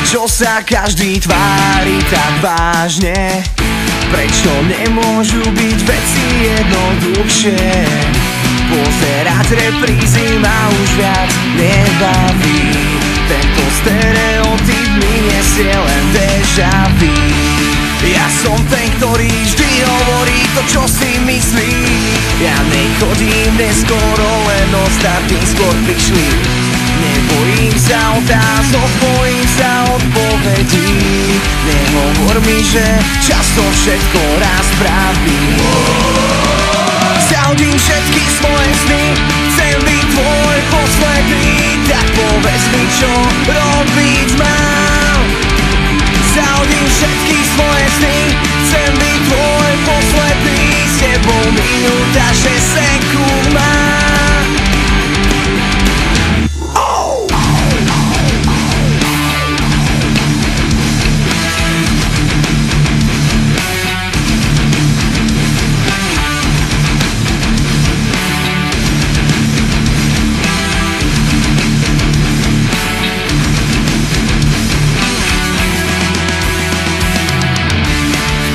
Prečo sa každý tvári tak vážne? Prečo nemôžu byť veci jednoduchšie? Pozerať reprízy ma už viac nebaví. Tento stereotyp mi nesie len déjà vu. Ja som ten, ktorý vždy hovorí to, čo si myslí. Ja nechodím neskoro, len ostatní skôr prišli. Nebojím sa otázok, bojím sa odpovedí. Nehovor mi, že často všetko raz praví. Zahodím všetky svoje sny, chcem byť tvoj posledný. Tak povedz mi, čo robiť mám. Zahodím všetky svoje sny, chcem byť tvoj posledný. S tebou minúta 6 sekúnd mám.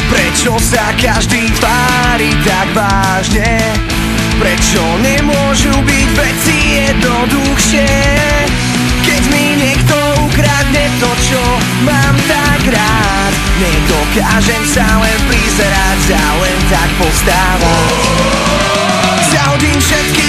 Prečo sa každý tvári tak vážne? Prečo nemôžu byť veci jednoduchšie? Keď mi niekto ukradne to, čo mám tak rád, nedokážem sa len prizerať a len tak postávať. Zahodím všetky